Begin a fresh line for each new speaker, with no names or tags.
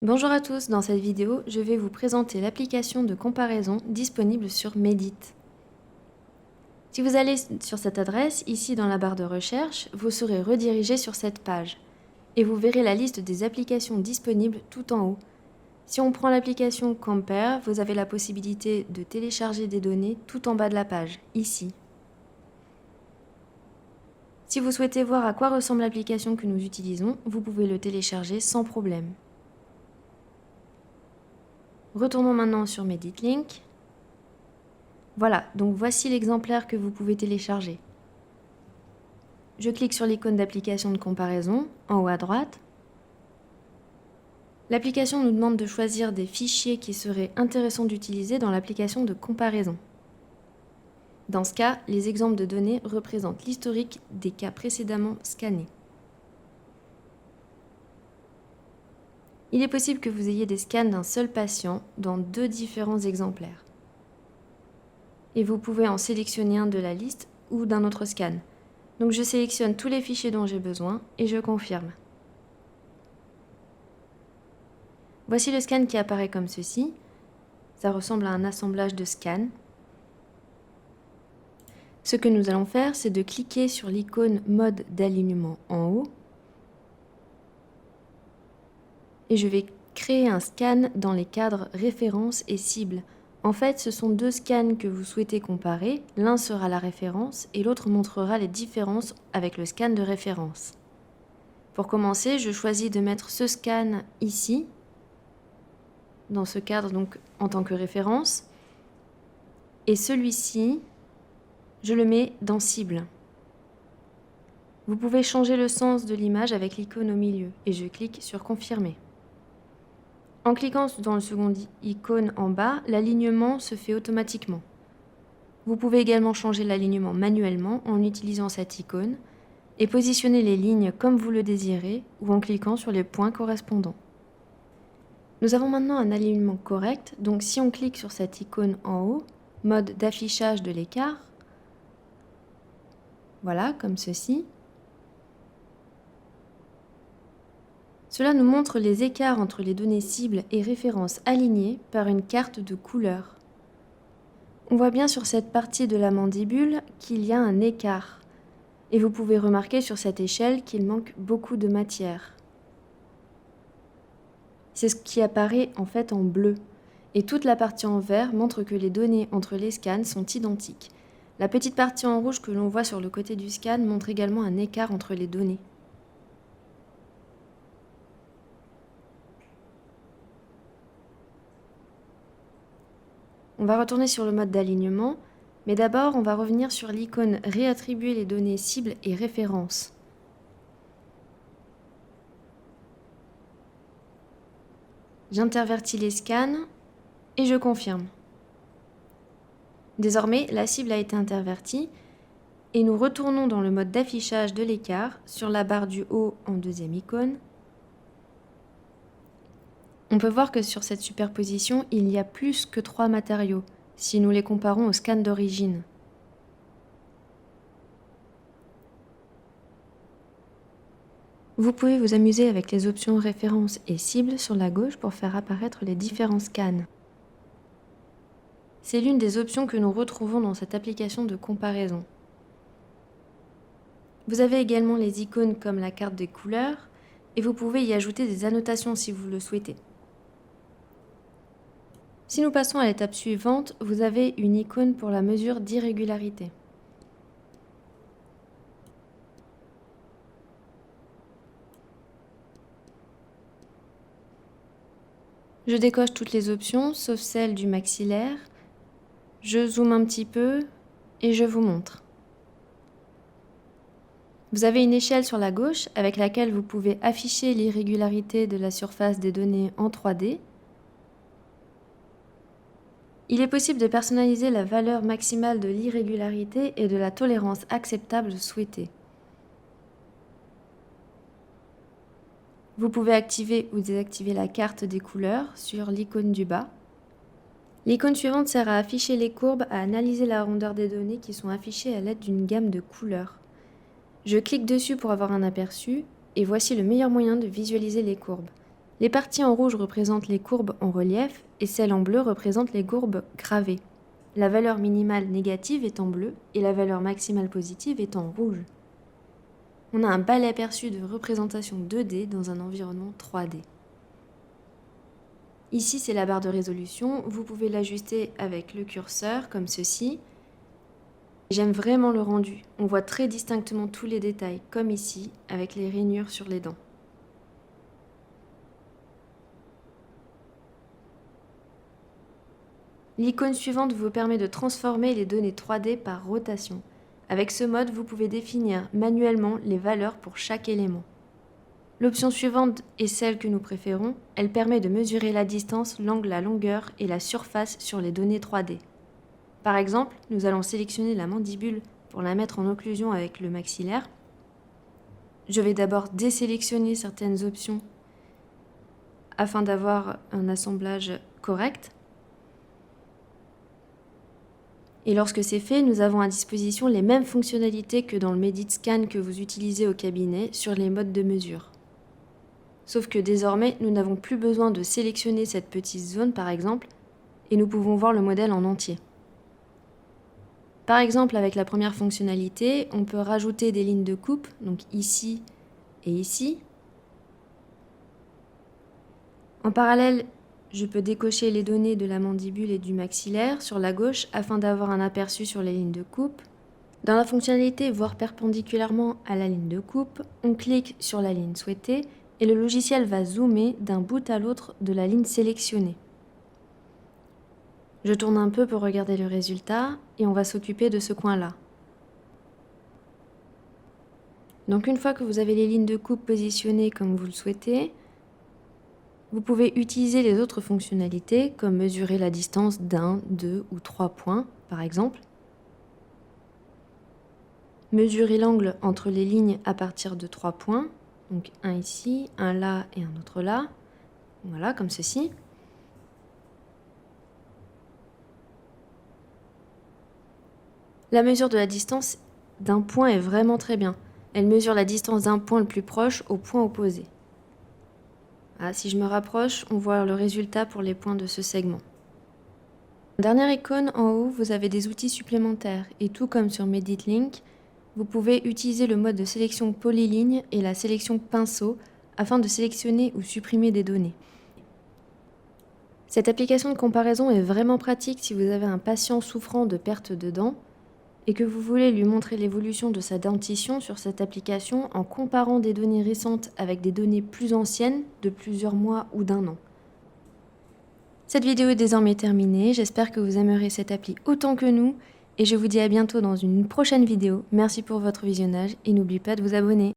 Bonjour à tous, dans cette vidéo, je vais vous présenter l'application de comparaison disponible sur Medit. Si vous allez sur cette adresse, ici dans la barre de recherche, vous serez redirigé sur cette page et vous verrez la liste des applications disponibles tout en haut. Si on prend l'application Compare, vous avez la possibilité de télécharger des données tout en bas de la page, ici. Si vous souhaitez voir à quoi ressemble l'application que nous utilisons, vous pouvez le télécharger sans problème. Retournons maintenant sur MeditLink. Voilà, donc voici l'exemplaire que vous pouvez télécharger. Je clique sur l'icône d'application de comparaison, en haut à droite. L'application nous demande de choisir des fichiers qui seraient intéressants d'utiliser dans l'application de comparaison. Dans ce cas, les exemples de données représentent l'historique des cas précédemment scannés. Il est possible que vous ayez des scans d'un seul patient dans deux différents exemplaires. Et vous pouvez en sélectionner un de la liste ou d'un autre scan. Donc je sélectionne tous les fichiers dont j'ai besoin et je confirme. Voici le scan qui apparaît comme ceci. Ça ressemble à un assemblage de scans. Ce que nous allons faire, c'est de cliquer sur l'icône mode d'alignement en haut. Et je vais créer un scan dans les cadres référence et cible. En fait, ce sont deux scans que vous souhaitez comparer. L'un sera la référence et l'autre montrera les différences avec le scan de référence. Pour commencer, je choisis de mettre ce scan ici, dans ce cadre donc en tant que référence. Et celui-ci, je le mets dans cible. Vous pouvez changer le sens de l'image avec l'icône au milieu et je clique sur confirmer. En cliquant dans le second icône en bas, l'alignement se fait automatiquement. Vous pouvez également changer l'alignement manuellement en utilisant cette icône et positionner les lignes comme vous le désirez ou en cliquant sur les points correspondants. Nous avons maintenant un alignement correct, donc si on clique sur cette icône en haut, mode d'affichage de l'écart, voilà, comme ceci. Cela nous montre les écarts entre les données cibles et références alignées par une carte de couleur. On voit bien sur cette partie de la mandibule qu'il y a un écart. Et vous pouvez remarquer sur cette échelle qu'il manque beaucoup de matière. C'est ce qui apparaît en fait en bleu. Et toute la partie en vert montre que les données entre les scans sont identiques. La petite partie en rouge que l'on voit sur le côté du scan montre également un écart entre les données. On va retourner sur le mode d'alignement, mais d'abord on va revenir sur l'icône « Réattribuer les données cibles et références ». J'intervertis les scans et je confirme. Désormais, la cible a été intervertie et nous retournons dans le mode d'affichage de l'écart sur la barre du haut en deuxième icône. On peut voir que sur cette superposition, il y a plus que 3 matériaux, si nous les comparons au scan d'origine. Vous pouvez vous amuser avec les options référence et cible sur la gauche pour faire apparaître les différents scans. C'est l'une des options que nous retrouvons dans cette application de comparaison. Vous avez également les icônes comme la carte des couleurs et vous pouvez y ajouter des annotations si vous le souhaitez. Si nous passons à l'étape suivante, vous avez une icône pour la mesure d'irrégularité. Je décoche toutes les options, sauf celle du maxillaire. Je zoome un petit peu et je vous montre. Vous avez une échelle sur la gauche avec laquelle vous pouvez afficher l'irrégularité de la surface des données en 3D. Il est possible de personnaliser la valeur maximale de l'irrégularité et de la tolérance acceptable souhaitée. Vous pouvez activer ou désactiver la carte des couleurs sur l'icône du bas. L'icône suivante sert à afficher les courbes, à analyser la rondeur des données qui sont affichées à l'aide d'une gamme de couleurs. Je clique dessus pour avoir un aperçu et voici le meilleur moyen de visualiser les courbes. Les parties en rouge représentent les courbes en relief et celles en bleu représentent les courbes gravées. La valeur minimale négative est en bleu et la valeur maximale positive est en rouge. On a un bel aperçu de représentation 2D dans un environnement 3D. Ici, c'est la barre de résolution. Vous pouvez l'ajuster avec le curseur, comme ceci. J'aime vraiment le rendu. On voit très distinctement tous les détails, comme ici, avec les rainures sur les dents. L'icône suivante vous permet de transformer les données 3D par rotation. Avec ce mode, vous pouvez définir manuellement les valeurs pour chaque élément. L'option suivante est celle que nous préférons. Elle permet de mesurer la distance, l'angle, la longueur et la surface sur les données 3D. Par exemple, nous allons sélectionner la mandibule pour la mettre en occlusion avec le maxillaire. Je vais d'abord désélectionner certaines options afin d'avoir un assemblage correct. Et lorsque c'est fait, nous avons à disposition les mêmes fonctionnalités que dans le Medit Scan que vous utilisez au cabinet sur les modes de mesure. Sauf que désormais, nous n'avons plus besoin de sélectionner cette petite zone par exemple, et nous pouvons voir le modèle en entier. Par exemple, avec la première fonctionnalité, on peut rajouter des lignes de coupe, donc ici et ici. En parallèle, je peux décocher les données de la mandibule et du maxillaire sur la gauche afin d'avoir un aperçu sur les lignes de coupe. Dans la fonctionnalité voir perpendiculairement à la ligne de coupe, on clique sur la ligne souhaitée et le logiciel va zoomer d'un bout à l'autre de la ligne sélectionnée. Je tourne un peu pour regarder le résultat et on va s'occuper de ce coin-là. Donc une fois que vous avez les lignes de coupe positionnées comme vous le souhaitez, vous pouvez utiliser les autres fonctionnalités comme mesurer la distance d'1, 2 ou 3 points par exemple. Mesurer l'angle entre les lignes à partir de 3 points, donc un ici, un là et un autre là, voilà comme ceci. La mesure de la distance d'un point est vraiment très bien. Elle mesure la distance d'un point le plus proche au point opposé. Ah, si je me rapproche, on voit le résultat pour les points de ce segment. Dernière icône en haut, vous avez des outils supplémentaires et tout comme sur Medit Link, vous pouvez utiliser le mode de sélection polyligne et la sélection pinceau afin de sélectionner ou supprimer des données. Cette application de comparaison est vraiment pratique si vous avez un patient souffrant de perte de dents et que vous voulez lui montrer l'évolution de sa dentition sur cette application en comparant des données récentes avec des données plus anciennes de plusieurs mois ou d'1 an. Cette vidéo est désormais terminée, j'espère que vous aimerez cette appli autant que nous et je vous dis à bientôt dans une prochaine vidéo. Merci pour votre visionnage et n'oubliez pas de vous abonner.